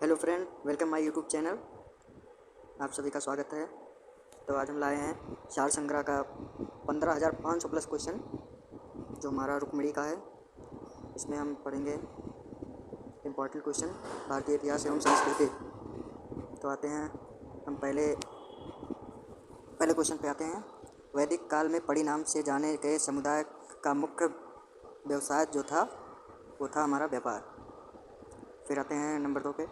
Hello friend, welcome my YouTube channel. आप सभी का स्वागत है। तो आज हम लाए हैं चार संग्रह का 15,500 प्लस क्वेश्चन जो हमारा रुक्मिणी का है। इसमें हम पढ़ेंगे इम्पोर्टेंट क्वेश्चन भारतीय इतिहास एवं संस्कृति। तो आते हैं हम पहले क्वेश्चन पे आते हैं। वैदिक काल में पड़ी नाम से जाने गए समुदाय का मुख्य व्यवसाय जो था वो था हमारा व्यापार। फिर आते हैं नंबर 2 पे।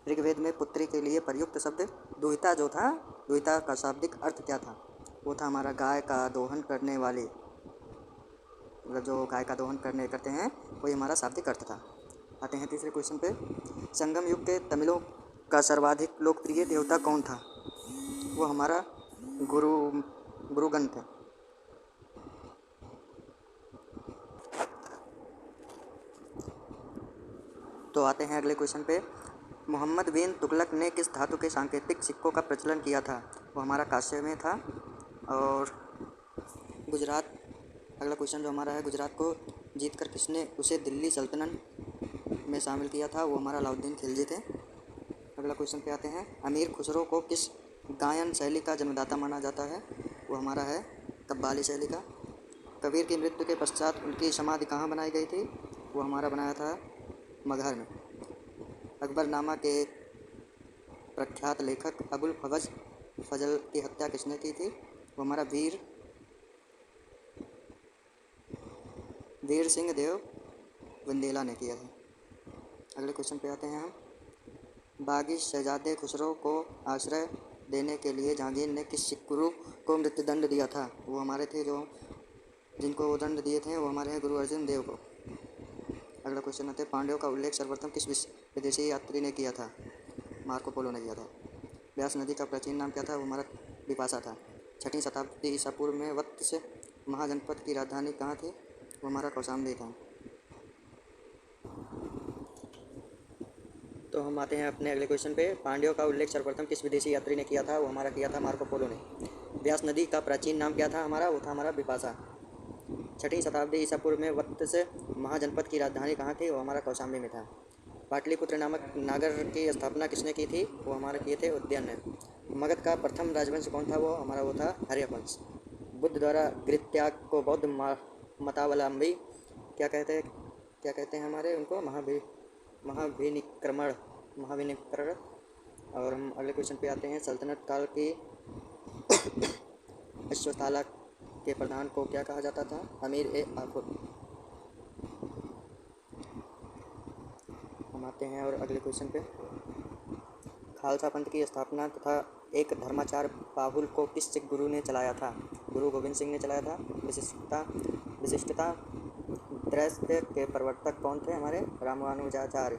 ऋग्वेद में पुत्री के लिए प्रयुक्त शब्द दुहिता जो था, दुहिता का शाब्दिक अर्थ क्या था? वो था हमारा गाय का दोहन करने वाले, मतलब जो गाय का दोहन करते हैं वही हमारा शाब्दिक अर्थ था। आते हैं तीसरे क्वेश्चन पे। संगम युग के तमिलों का सर्वाधिक लोकप्रिय देवता कौन था? वो हमारा गुरु गुरुगण थे। तो आते हैं अगले क्वेश्चन पे। मोहम्मद बिन तुगलक ने किस धातु के सांकेतिक सिक्कों का प्रचलन किया था? वो हमारा कांस्य में था। और गुजरात, अगला क्वेश्चन जो हमारा है, गुजरात को जीतकर किसने उसे दिल्ली सल्तनत में शामिल किया था? वो हमारा अलाउद्दीन खिलजी थे। अगला क्वेश्चन पे आते हैं। अमीर खुसरो को किस गायन शैली का जन्मदाता माना जाता है? वो हमारा है कव्वाली शैली का। कबीर की मृत्यु के पश्चात उनकी समाधि कहाँ बनाई गई थी? वो हमारा बनाया था मगहर में। अकबरनामा के प्रख्यात लेखक अबुल फजल की हत्या किसने की थी? वो हमारा वीर सिंह देव बुंदेला ने किया था। अगले क्वेश्चन पे आते हैं हम। बागी शहजादे खुसरो को आश्रय देने के लिए जहांगीर ने किस सिख गुरु को मृत्युदंड दिया था? वो हमारे थे जो जिनको वो दंड दिए थे वो हमारे हैं गुरु अर्जुन देव को। अगला क्वेश्चन आता है। पांड्यों का उल्लेख सर्वप्रथम किस विदेशी यात्री ने किया था? मार्को पोलो ने किया था। व्यास नदी का प्राचीन नाम क्या था? वो हमारा बिपाशा था। 6वीं शताब्दी ईसा पूर्व में वत्स महाजनपद की राजधानी कहाँ थी? वो हमारा कौशाम्बी था। तो हम आते हैं अपने अगले क्वेश्चन पे। पांड्यों का उल्लेख सर्वप्रथम किस विदेशी यात्री ने किया था? वो हमारा किया था मार्को पोलो ने। व्यास नदी का प्राचीन नाम क्या था हमारा? वो था हमारा बिपाशा। 6वीं शताब्दी ईसा पूर्व में वत्स महाजनपद की राजधानी कहाँ थी? वो हमारा कौशाम्बी में था। पाटलिपुत्र नामक नागर की स्थापना किसने की थी? वो हमारे किए थे उदयन ने। मगध का प्रथम राजवंश कौन था? वो था हर्यक वंश। बुद्ध द्वारा गृहत्याग को बौद्ध मतावलंबी क्या कहते हैं हमारे उनको? महाविनिक्रमण। और हम अगले क्वेश्चन पे आते हैं। सल्तनत काल की अश्वताला के प्रधान को क्या कहा जाता था? अमीर ए आखुर। हम आते हैं और अगले क्वेश्चन पे। खालसा पंथ की स्थापना तथा एक धर्माचार बाहुल को किस सिख गुरु ने चलाया था? गुरु गोविंद सिंह ने चलाया था। विशिष्टता त्रैस्थ्य के प्रवर्तक कौन थे? हमारे रामानुजाचार्य।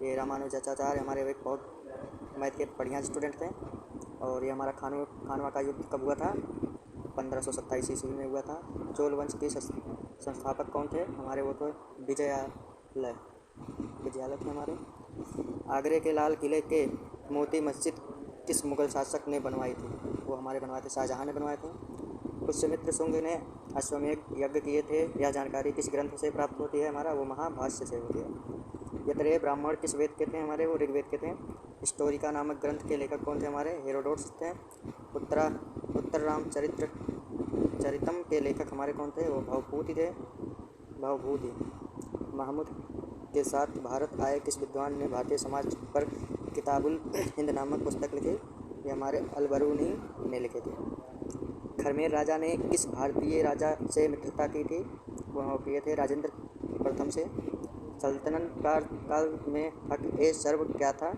ये रामानुजाचार्य हमारे एक बहुत मैथ के बढ़िया स्टूडेंट थे। और ये हमारा खानवा का युद्ध कब हुआ था? 1527 ईस्वी में हुआ था। चोल वंश के संस्थापक कौन थे? हमारे वो तो विजयालय थे हमारे। आगरे के लाल किले के मोती मस्जिद किस मुगल शासक ने बनवाई थी? वो हमारे बनवाए थे शाहजहाँ ने बनवाए थे। पुष्यमित्र शुंग ने अश्वमेध यज्ञ किए थे, यह जानकारी किस ग्रंथ से प्राप्त होती है? हमारा वो महाभाष्य से होती है। यतरेय ब्राह्मण किस वेद के थे? हमारे वो ऋग्वेद के थे। हिस्टोरिका नामक ग्रंथ के लेखक कौन थे? हमारे हेरोडोटस थे। उत्तर चरितम के लेखक हमारे कौन थे? वो भवभूति थे। महमूद के साथ भारत आए किस विद्वान ने भारतीय समाज पर किताबुल हिंद नामक पुस्तक लिखी? ये हमारे अलबरूनी ने लिखे थे। खरमेर राजा ने किस भारतीय राजा से मित्रता की थी? वह किए थे राजेंद्र प्रथम से। सल्तनत काल में हक ए सर्व क्या था?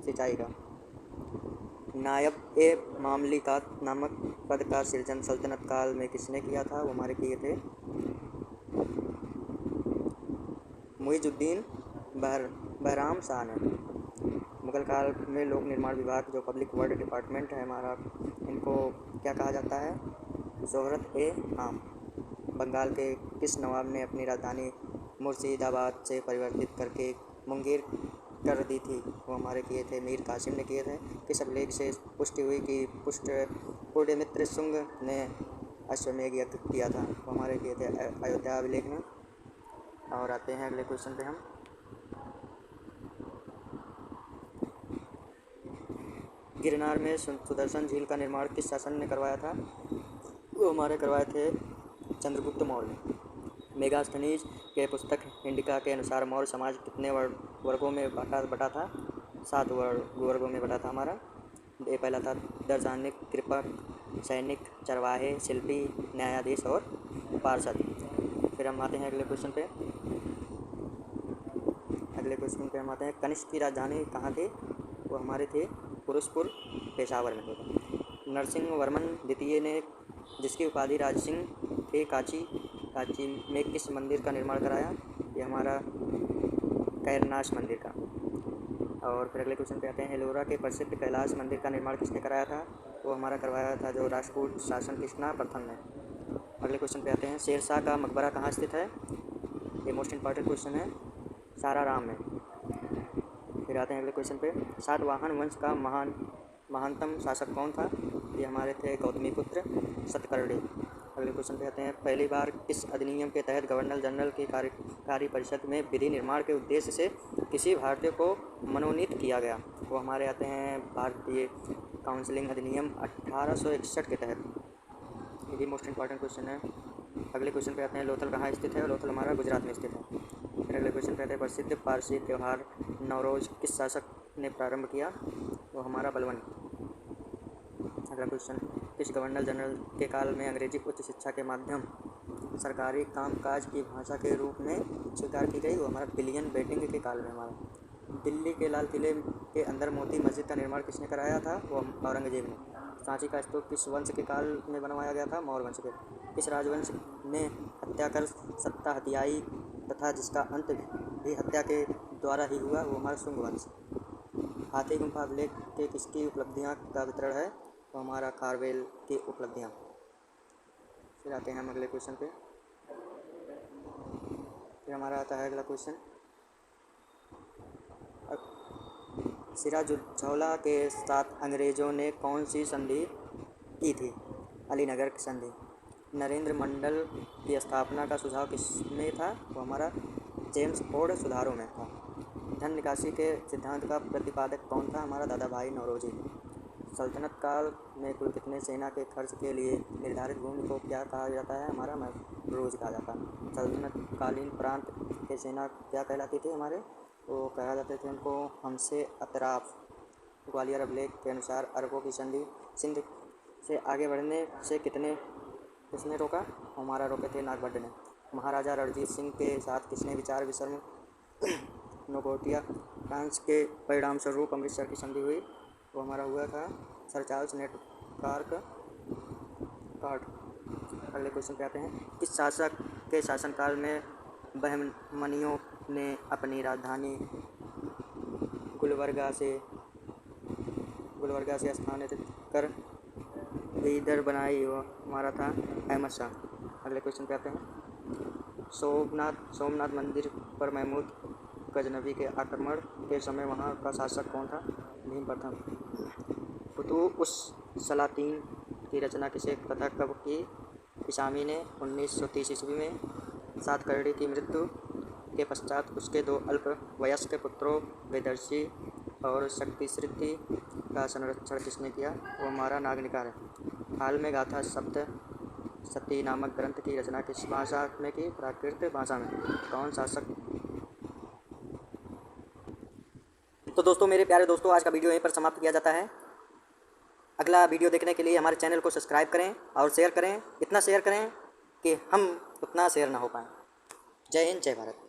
सिंचाई का। नायब ए मामलिकात नामक पद का सृजन सल्तनत काल में किसने किया था? वो हमारे किए थे मुइजुद्दीन बहराम शाह ने। मुगल काल में लोक निर्माण विभाग जो पब्लिक वर्क डिपार्टमेंट है हमारा, इनको क्या कहा जाता है? जोहरत ए आम। बंगाल के किस नवाब ने अपनी राजधानी मुर्शिदाबाद से परिवर्तित करके मुंगेर कर दी थी? वो हमारे किए थे मीर कासिम ने किए थे। किस अभिलेख से पुष्टि हुई कि पुष्यमित्र शुंग ने अश्वमेध यज्ञ किया था? वो हमारे किए थे अयोध्या अभिलेख में। और आते हैं अगले क्वेश्चन पे हम। गिरनार में सुदर्शन झील का निर्माण किस शासन ने करवाया था? वो हमारे करवाए थे चंद्रगुप्त मौर्य ने। मेगास्थनीज के पुस्तक इंडिका के अनुसार मौर्य समाज कितने वर्गों में बटा था? 7 वर्गों में बटा था हमारा। ये पहला था दार्शनिक, कृपक, सैनिक, चरवाहे, शिल्पी, न्यायाधीश और पार्षद। फिर हम आते हैं अगले क्वेश्चन पे। हम आते हैं कनिष्क की राजधानी कहाँ थी? वो हमारे थे पुरुषपुर, पेशावर में होगा। नरसिंह वर्मन द्वितीय ने जिसकी उपाधि राजसिंह थे कांची में किस मंदिर का निर्माण कराया? ये हमारा कैलाश मंदिर का। और फिर अगले क्वेश्चन पे आते हैं एलोरा के प्रसिद्ध कैलाश मंदिर का निर्माण किसने कराया था? वो हमारा करवाया था जो राजपूत शासन कृष्णा प्रथम ने। अगले क्वेश्चन पे आते हैं शेरशाह का मकबरा कहाँ स्थित है? ये मोस्ट इंपॉर्टेंट क्वेश्चन है, सासाराम में। फिर आते हैं अगले क्वेश्चन पे सातवाहन वंश का महानतम शासक कौन था? ये हमारे थे गौतमीपुत्र सतकर्णी। अगले क्वेश्चन पे आते हैं पहली बार किस अधिनियम के तहत गवर्नर जनरल की कार्य परिषद में विधि निर्माण के उद्देश्य से किसी भारतीय को मनोनीत किया गया? वो हमारे आते हैं भारतीय काउंसिलिंग अधिनियम 1861 के तहत। ये भी मोस्ट इंपॉर्टेंट क्वेश्चन है। अगले क्वेश्चन पे आते हैं लोथल कहाँ स्थित है? लोथल हमारा गुजरात में स्थित है। फिर अगले क्वेश्चन पे आते हैं प्रसिद्ध पारसी त्यौहार नवरोज किस शासक ने प्रारंभ किया? वो हमारा बलवन। अगला क्वेश्चन किस गवर्नर जनरल के काल में अंग्रेजी उच्च शिक्षा के माध्यम सरकारी कामकाज की भाषा के रूप में स्वीकार की गई? वो हमारा विलियम बेंटिंक के काल में हमारा। दिल्ली के लाल किले के अंदर मोती मस्जिद का निर्माण किसने कराया था? वो औरंगजेब ने। सांची का स्तूप किस वंश के काल में बनवाया गया था? मौर्य वंश के। किस राजवंश ने हत्या कर सत्ता हथियाई तथा जिसका अंत भी हत्या के द्वारा ही हुआ? वो हमारा शुंग वंश। हाथी गुम्फा अभिलेख के किसकी उपलब्धियाँ का वितरण है? वो हमारा खारवेल की उपलब्धियाँ। फिर आते हैं हम अगले क्वेश्चन पे। फिर हमारा आता है अगला क्वेश्चन सिराजुद्दौला के साथ अंग्रेज़ों ने कौन सी संधि की थी? अलीनगर की संधि। नरेंद्र मंडल की स्थापना का सुझाव किसमें था? वो हमारा जेम्स फोर्ड सुधारों में था। धन निकासी के सिद्धांत का प्रतिपादक कौन था? हमारा दादा भाई नौरोजी। सल्तनत काल में कुल कितने सेना के खर्च के लिए निर्धारित भूमि को क्या कहा जाता है? हमारा रोज कहा जाता है। सल्तनत कालीन प्रांत के सेना क्या कहलाती थी? हमारे वो कहा जाते थे उनको हमसे अतराफ। ग्वालियर अभिलेख के अनुसार अरबों की संधि सिंध से आगे बढ़ने से किसने रोका? हमारा रोके थे नागभट्ट ने। महाराजा रणजीत सिंह के साथ किसने विचार विमर्श नोगोटिया फ्रांस के परिणाम स्वरूप अमृतसर की संधि हुई? वो हमारा हुआ था सर चार्ल्स नेटवर्क कार्ड। अगले क्वेश्चन पे आते हैं किस शासक के शासनकाल में बहमनियों ने अपनी राजधानी गुलबर्गा से स्थानांतरित कर बीदर बनाई? वो हमारा था अहमद शाह। अगले क्वेश्चन पे आते हैं सोमनाथ मंदिर पर महमूद गजनवी के आक्रमण के समय वहाँ का शासक कौन था? भीम प्रथम। फुतुह उस सलातीन की रचना किसे तथा कब की? इसामी ने 1930 ईस्वी में। सातकर्णी की मृत्यु के पश्चात उसके 2 अल्प वयस्क पुत्रों वेदर्षि और शक्तिश्रुति का संरक्षण किसने किया? वो हमारा नागनिकार है। हाल में गाथा सप्तशती नामक ग्रंथ की रचना किस भाषा में की? प्राकृत भाषा में। कौन शासक? तो दोस्तों मेरे प्यारे दोस्तों आज का वीडियो यहीं पर समाप्त किया जाता है। अगला वीडियो देखने के लिए हमारे चैनल को सब्सक्राइब करें और शेयर करें, इतना शेयर करें कि हम उतना शेयर ना हो पाए। जय हिंद, जय भारत।